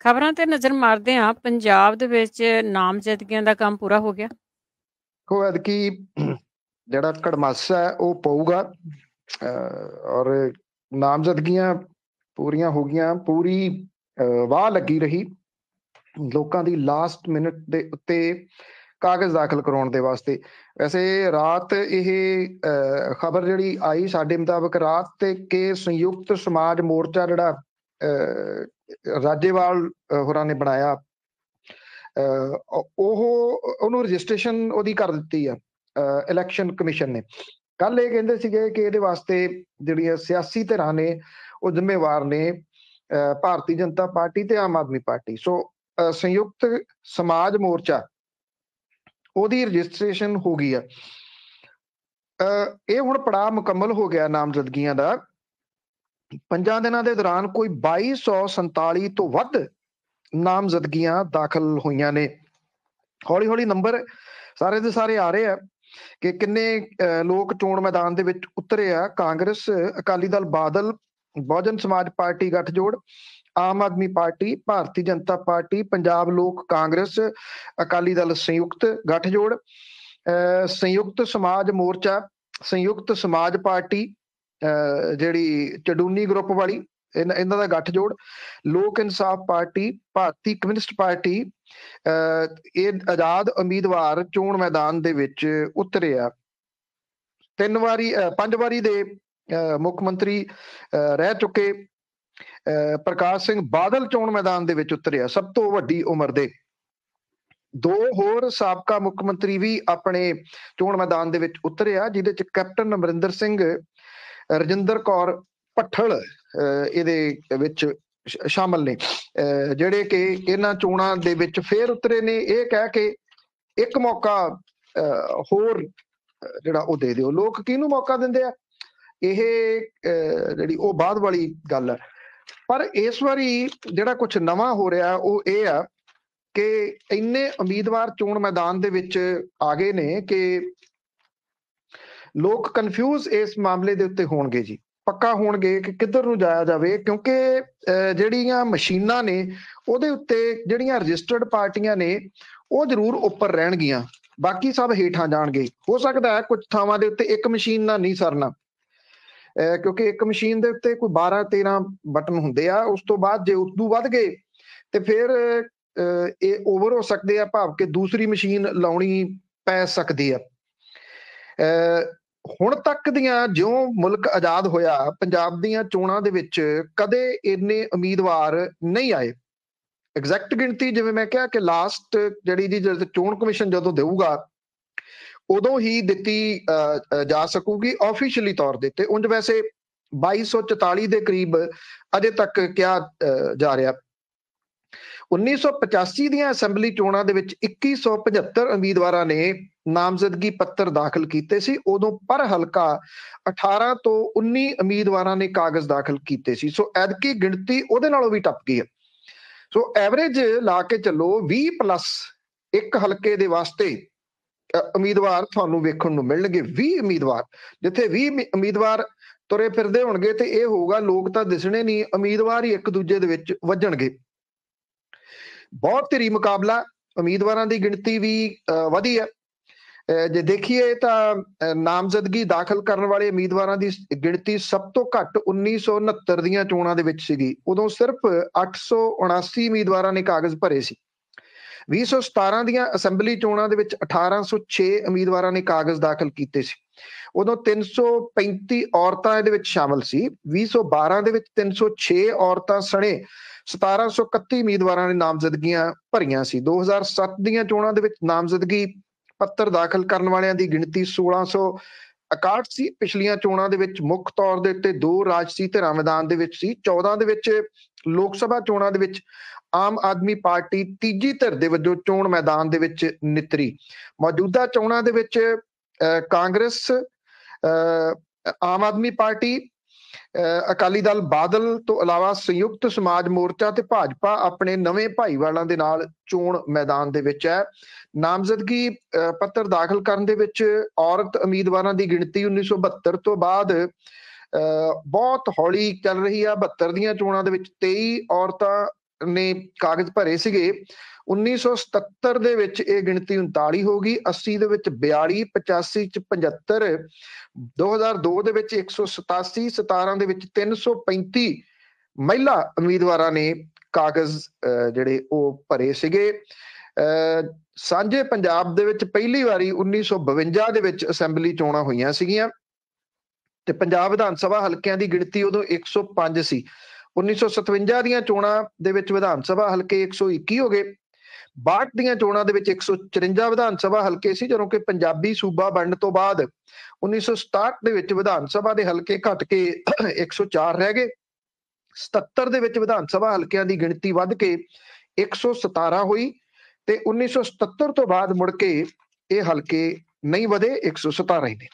ਖਬਰਾਂ ਤੇ ਨਜ਼ਰ ਮਾਰਦੇ ਹਾਂ, ਪੰਜਾਬ ਦੇ ਵਿੱਚ ਨਾਮਜ਼ਦਗੀਆਂ ਦਾ ਕੰਮ ਪੂਰਾ ਹੋ ਗਿਆ। ਦੇਖੋ ਐਤਕੀ ਜਿਹੜਾ ਕੜਮਾਸਾ ਹੈ ਉਹ ਪਊਗਾ ਔਰ ਨਾਮਜ਼ਦਗੀਆਂ ਪੂਰੀਆਂ ਹੋ ਗਈਆਂ। ਪੂਰੀ ਵਾਹ ਲੱਗੀ ਰਹੀ ਲੋਕਾਂ ਦੀ ਲਾਸਟ ਮਿੰਟ ਦੇ ਉੱਤੇ ਕਾਗਜ਼ ਦਾਖਲ ਕਰਾਉਣ ਦੇ ਵਾਸਤੇ। ਵੈਸੇ ਰਾਤ ਇਹ ਖਬਰ ਜਿਹੜੀ ਆਈ ਸਾਡੇ ਮੁਤਾਬਕ ਰਾਤ ਤੇ ਕਿ ਸੰਯੁਕਤ ਸਮਾਜ ਮੋਰਚਾ ਜਿਹੜਾ ਰਾਜੇਵਾਲ ਹੋਰਾਂ ਨੇ ਬਣਾਇਆ ਉਹਨੂੰ ਰਜਿਸਟ੍ਰੇਸ਼ਨ ਉਹਦੀ ਕਰ ਦਿੱਤੀ ਆ ਇਲੈਕਸ਼ਨ ਕਮਿਸ਼ਨ ਨੇ। ਕੱਲ ਇਹ ਕਹਿੰਦੇ ਸੀਗੇ ਕਿ ਇਹਦੇ ਵਾਸਤੇ ਜਿਹੜੀਆਂ ਸਿਆਸੀ ਧਿਰਾਂ ਨੇ ਉਹ ਜ਼ਿੰਮੇਵਾਰ ਨੇ ਭਾਰਤੀ ਜਨਤਾ ਪਾਰਟੀ ਤੇ ਆਮ ਆਦਮੀ ਪਾਰਟੀ। ਸੋ ਸੰਯੁਕਤ ਸਮਾਜ ਮੋਰਚਾ ਉਹਦੀ ਰਜਿਸਟ੍ਰੇਸ਼ਨ ਹੋ ਗਈ ਆ। ਇਹ ਹੁਣ ਪੜਾਅ ਮੁਕੰਮਲ ਹੋ ਗਿਆ ਨਾਮਜ਼ਦਗੀਆਂ ਦਾ। 5 ਦਿਨਾਂ ਦੇ ਦੌਰਾਨ ਕੋਈ 2247 ਤੋਂ ਵੱਧ ਨਾਮਜ਼ਦਗੀਆਂ ਦਾਖਲ ਹੋਈਆਂ ਨੇ। ਹੌਲੀ ਹੌਲੀ ਨੰਬਰ ਸਾਰੇ ਦੇ ਸਾਰੇ ਆ ਰਹੇ ਆ ਕਿ ਕਿੰਨੇ ਲੋਕ ਚੋਣ ਮੈਦਾਨ ਦੇ ਵਿੱਚ ਉਤਰੇ ਆ। ਕਾਂਗਰਸ, ਅਕਾਲੀ ਦਲ, ਬਾਦਲ, ਬਹੁਜਨ ਸਮਾਜ ਪਾਰਟੀ ਗੱਠਜੋੜ, ਆਮ ਆਦਮੀ ਪਾਰਟੀ, ਭਾਰਤੀ ਜਨਤਾ ਪਾਰਟੀ, ਪੰਜਾਬ ਲੋਕ ਕਾਂਗਰਸ, ਅਕਾਲੀ ਦਲ ਸੰਯੁਕਤ ਗੱਠਜੋੜ, ਸੰਯੁਕਤ ਸਮਾਜ ਮੋਰਚਾ, ਸੰਯੁਕਤ ਸਮਾਜ ਪਾਰਟੀ ਜਿਹੜੀ ਚਡੂਨੀ ਗਰੁੱਪ ਵਾਲੀ ਇਹਨਾਂ ਦਾ ਗੱਠਜੋੜ, ਲੋਕ ਇਨਸਾਫ ਪਾਰਟੀ, ਭਾਰਤੀ ਕਮਿਊਨਿਸਟ ਪਾਰਟੀ, ਇਹ ਆਜ਼ਾਦ ਉਮੀਦਵਾਰ ਚੋਣ ਮੈਦਾਨ ਦੇ ਵਿੱਚ ਉਤਰੇ ਆ। 5 ਵਾਰੀ ਦੇ ਮੁੱਖ ਮੰਤਰੀ ਰਹਿ ਚੁੱਕੇ ਪ੍ਰਕਾਸ਼ ਸਿੰਘ ਬਾਦਲ ਚੋਣ ਮੈਦਾਨ ਦੇ ਵਿੱਚ ਉਤਰੇ ਆ, ਸਭ ਤੋਂ ਵੱਡੀ ਉਮਰ ਦੇ। 2 ਹੋਰ ਸਾਬਕਾ ਮੁੱਖ ਮੰਤਰੀ ਵੀ ਆਪਣੇ ਚੋਣ ਮੈਦਾਨ ਦੇ ਵਿੱਚ ਉਤਰੇ ਆ, ਜਿਹਦੇ ਚ ਕੈਪਟਨ ਅਮਰਿੰਦਰ ਸਿੰਘ, ਰਜਿੰਦਰ ਕੌਰ ਭੱਠਲ ਇਹਦੇ ਵਿੱਚ ਸ਼ਾਮਲ ਨੇ, ਜਿਹੜੇ ਕਿ ਇਹਨਾਂ ਚੋਣਾਂ ਦੇ ਵਿੱਚ ਫੇਰ ਉਤਰੇ ਨੇ ਇਹ ਕਹਿ ਕੇ ਇੱਕ ਮੌਕਾ ਹੋਰ ਜਿਹੜਾ ਉਹ ਦੇ ਦਿਓ। ਲੋਕ ਕਿਹਨੂੰ ਮੌਕਾ ਦਿੰਦੇ ਆ ਇਹ ਜਿਹੜੀ ਉਹ ਬਾਅਦ ਵਾਲੀ ਗੱਲ ਹੈ। ਪਰ ਇਸ ਵਾਰੀ ਜਿਹੜਾ ਕੁਝ ਨਵਾਂ ਹੋ ਰਿਹਾ ਉਹ ਇਹ ਆ ਕਿ ਇੰਨੇ ਉਮੀਦਵਾਰ ਚੋਣ ਮੈਦਾਨ ਦੇ ਵਿੱਚ ਆ ਗਏ ਨੇ ਕਿ ਲੋਕ ਕਨਫਿਊਜ਼ ਇਸ ਮਾਮਲੇ ਦੇ ਉੱਤੇ ਹੋਣਗੇ ਜੀ, ਪੱਕਾ ਹੋਣਗੇ ਕਿ ਕਿੱਧਰ ਨੂੰ ਜਾਇਆ ਜਾਵੇ। ਕਿਉਂਕਿ ਜਿਹੜੀਆਂ ਮਸ਼ੀਨਾਂ ਨੇ ਉਹਦੇ ਉੱਤੇ ਜਿਹੜੀਆਂ ਰਜਿਸਟਰਡ ਪਾਰਟੀਆਂ ਨੇ ਉਹ ਜ਼ਰੂਰ ਉੱਪਰ ਰਹਿਣਗੀਆਂ, ਬਾਕੀ ਸਭ ਹੇਠਾਂ ਜਾਣਗੇ। ਹੋ ਸਕਦਾ ਹੈ ਕੁਝ ਥਾਵਾਂ ਦੇ ਉੱਤੇ ਇੱਕ ਮਸ਼ੀਨ ਨਾਲ ਨਹੀਂ ਸਰਨਾ, ਕਿਉਂਕਿ ਇੱਕ ਮਸ਼ੀਨ ਦੇ ਉੱਤੇ ਕੋਈ 12-13 ਬਟਨ ਹੁੰਦੇ ਆ। ਉਸ ਤੋਂ ਬਾਅਦ ਜੇ ਉਦੋਂ ਵੱਧ ਗਏ ਤੇ ਫਿਰ ਇਹ ਓਵਰ ਹੋ ਸਕਦੇ ਆ, ਭਾਵ ਕਿ ਦੂਸਰੀ ਮਸ਼ੀਨ ਲਾਉਣੀ ਪੈ ਸਕਦੀ ਆ। ਹੁਣ ਤੱਕ ਦੀਆਂ ਜਿਉਂ ਮੁਲਕ ਆਜ਼ਾਦ ਹੋਇਆ, ਪੰਜਾਬ ਦੀਆਂ ਚੋਣਾਂ ਦੇ ਵਿੱਚ ਕਦੇ ਇੰਨੇ ਉਮੀਦਵਾਰ ਨਹੀਂ ਆਏ। ਐਗਜ਼ੈਕਟ ਗਿਣਤੀ ਜਿਵੇਂ ਮੈਂ ਕਿਹਾ ਕਿ ਲਾਸਟ ਜਿਹੜੀ ਜੀ ਚੋਣ ਕਮਿਸ਼ਨ ਜਦੋਂ ਦੇਊਗਾ ਉਦੋਂ ਹੀ ਦਿੱਤੀ ਜਾ ਸਕੂਗੀ ਆਫੀਸ਼ੀਅਲੀ ਤੌਰ ਦੇ ਉੱਤੇ। ਉਂਝ ਵੈਸੇ 2244 ਦੇ ਕਰੀਬ ਅਜੇ ਤੱਕ ਕਿਹਾ ਜਾ ਰਿਹਾ। 1985 ਦੀਆਂ ਅਸੈਂਬਲੀ ਚੋਣਾਂ ਦੇ ਵਿੱਚ 2175 ਉਮੀਦਵਾਰਾਂ ਨੇ ਨਾਮਜ਼ਦਗੀ ਪੱਤਰ ਦਾਖਲ ਕੀਤੇ ਸੀ। ਉਦੋਂ ਪਰ ਹਲਕਾ 18 ਤੋਂ 19 ਉਮੀਦਵਾਰਾਂ ਨੇ ਕਾਗਜ਼ ਦਾਖਲ ਕੀਤੇ ਸੀ। ਸੋ ਐਤਕੀ ਗਿਣਤੀ ਉਹਦੇ ਨਾਲੋਂ ਵੀ ਟੱਪ ਗਈ ਹੈ। ਸੋ ਐਵਰੇਜ ਲਾ ਕੇ ਚੱਲੋ 20+ ਇੱਕ ਹਲਕੇ ਦੇ ਵਾਸਤੇ ਉਮੀਦਵਾਰ ਤੁਹਾਨੂੰ ਵੇਖਣ ਨੂੰ ਮਿਲਣਗੇ। 20 ਉਮੀਦਵਾਰ, ਜਿੱਥੇ 20 ਉਮੀਦਵਾਰ ਤੁਰੇ ਫਿਰਦੇ ਹੋਣਗੇ ਤੇ ਇਹ ਹੋਊਗਾ ਲੋਕ ਤਾਂ ਦਿਸਣੇ ਨਹੀਂ, ਉਮੀਦਵਾਰ ਹੀ ਇੱਕ ਦੂਜੇ ਦੇ ਵਿੱਚ ਵੱਜਣਗੇ। ਬਹੁਤ ਧਿਰੀ ਮੁਕਾਬਲਾ, ਉਮੀਦਵਾਰਾਂ ਦੀ ਗਿਣਤੀ ਵੀ ਵਧੀ ਹੈ। ਜੇ ਦੇਖੀਏ ਤਾਂ ਨਾਮਜ਼ਦਗੀ ਦਾਖਲ ਕਰਨ ਵਾਲੇ ਉਮੀਦਵਾਰਾਂ ਦੀ ਗਿਣਤੀ ਸਭ ਤੋਂ ਘੱਟ 1969 ਦੀਆਂ ਚੋਣਾਂ ਦੇ ਵਿੱਚ ਸੀਗੀ। ਉਦੋਂ ਸਿਰਫ 879 ਉਮੀਦਵਾਰਾਂ ਨੇ ਕਾਗਜ਼ ਭਰੇ ਸੀ। 2017 ਦੀਆਂ ਅਸੈਂਬਲੀ ਚੋਣਾਂ ਦੇ ਵਿੱਚ 1806 ਉਮੀਦਵਾਰਾਂ ਨੇ ਕਾਗਜ਼ ਦਾਖਲ ਕੀਤੇ ਸੀ। ਉਦੋਂ 335 ਔਰਤਾਂ ਇਹਦੇ ਵਿੱਚ ਸ਼ਾਮਲ ਸੀ। 2012 ਦੇ ਵਿੱਚ 306 ਔਰਤਾਂ ਸਣੇ 1731 ਉਮੀਦਵਾਰਾਂ ਨੇ ਨਾਮਜ਼ਦਗੀਆਂ ਭਰੀਆਂ ਸੀ। 2007 ਦੀਆਂ ਚੋਣਾਂ ਦੇ ਵਿੱਚ ਨਾਮਜ਼ਦਗੀ ਪੱਤਰ ਦਾਖਲ ਕਰਨ ਵਾਲਿਆਂ ਦੀ ਗਿਣਤੀ 1661 ਸੀ। ਪਿਛਲੀਆਂ ਚੋਣਾਂ ਦੇ ਵਿੱਚ ਮੁੱਖ ਤੌਰ ਦੇ ਉੱਤੇ 2 ਰਾਜਸੀ ਧਿਰਾਂ ਮੈਦਾਨ ਦੇ ਵਿੱਚ ਸੀ। 14 ਦੇ ਵਿੱਚ ਲੋਕ ਸਭਾ ਚੋਣਾਂ ਦੇ ਵਿੱਚ ਆਮ ਆਦਮੀ ਪਾਰਟੀ ਤੀਜੀ ਧਿਰ ਦੇ ਵਜੋਂ ਚੋਣ ਮੈਦਾਨ ਦੇ ਵਿੱਚ ਨਿਤਰੀ। ਮੌਜੂਦਾ ਚੋਣਾਂ ਦੇ ਵਿੱਚ ਕਾਂਗਰਸ, ਆਮ ਆਦਮੀ ਪਾਰਟੀ, ਅਕਾਲੀ ਦਲ, ਬਾਦਲ ਤੋਂ ਇਲਾਵਾ ਸੰਯੁਕਤ ਸਮਾਜ ਮੋਰਚਾ ਤੇ ਭਾਜਪਾ ਆਪਣੇ ਨਵੇਂ ਭਾਈਵਾਲਾਂ ਦੇ ਨਾਲ ਚੋਣ ਮੈਦਾਨ ਦੇ ਵਿੱਚ ਹੈ। ਨਾਮਜ਼ਦਗੀ ਪੱਤਰ ਦਾਖਲ ਕਰਨ ਦੇ ਵਿੱਚ ਔਰਤ ਉਮੀਦਵਾਰਾਂ ਦੀ ਗਿਣਤੀ 1972 ਤੋਂ ਬਾਅਦ ਬਹੁਤ ਹੌਲੀ ਚੱਲ ਰਹੀ ਆ। 72 ਦੀਆਂ ਚੋਣਾਂ ਦੇ ਵਿੱਚ 23 ਔਰਤਾਂ ਨੇ ਕਾਗਜ਼ ਭਰੇ ਸੀਗੇ। 1977 ਦੇ ਵਿੱਚ ਇਹ ਗਿਣਤੀ 39 ਹੋ ਗਈ, 80 ਦੇ ਵਿੱਚ 42, 85 ਚ 75, 2002 ਦੇ ਵਿੱਚ 187, 17 ਦੇ ਵਿੱਚ 335 ਮਹਿਲਾ ਉਮੀਦਵਾਰਾਂ ਨੇ ਕਾਗਜ਼ ਜਿਹੜੇ ਉਹ ਭਰੇ ਸੀਗੇ। ਸਾਂਝੇ ਪੰਜਾਬ ਦੇ ਵਿੱਚ ਪਹਿਲੀ ਵਾਰੀ 1952 ਦੇ ਵਿੱਚ ਅਸੈਂਬਲੀ ਚੋਣਾਂ ਹੋਈਆਂ ਸੀਗੀਆਂ ਤੇ ਪੰਜਾਬ ਵਿਧਾਨ ਸਭਾ ਹਲਕਿਆਂ ਦੀ ਗਿਣਤੀ ਉਦੋਂ 105 ਸੀ। 1957 ਦੀਆਂ ਚੋਣਾਂ ਦੇ ਵਿੱਚ ਵਿਧਾਨ ਸਭਾ ਹਲਕੇ 121 ਹੋ ਗਏ। 62 ਦੀਆਂ ਚੋਣਾਂ ਦੇ ਵਿੱਚ 154 ਵਿਧਾਨ ਸਭਾ ਹਲਕੇ ਸੀ, ਜਦੋਂ ਕਿ ਪੰਜਾਬੀ ਸੂਬਾ ਬਣਨ ਤੋਂ ਬਾਅਦ 1967 ਦੇ ਵਿੱਚ ਵਿਧਾਨ ਸਭਾ ਦੇ ਹਲਕੇ ਘਟ ਕੇ 104 ਰਹਿ ਗਏ। 77 ਦੇ ਵਿੱਚ ਵਿਧਾਨ ਸਭਾ ਹਲਕਿਆਂ ਦੀ ਗਿਣਤੀ ਵੱਧ ਕੇ 117 ਹੋਈ ਤੇ 1977 ਤੋਂ ਬਾਅਦ ਮੁੜ ਕੇ ਇਹ ਹਲਕੇ ਨਹੀਂ ਵਧੇ, 117 ਹੀ ਨੇ।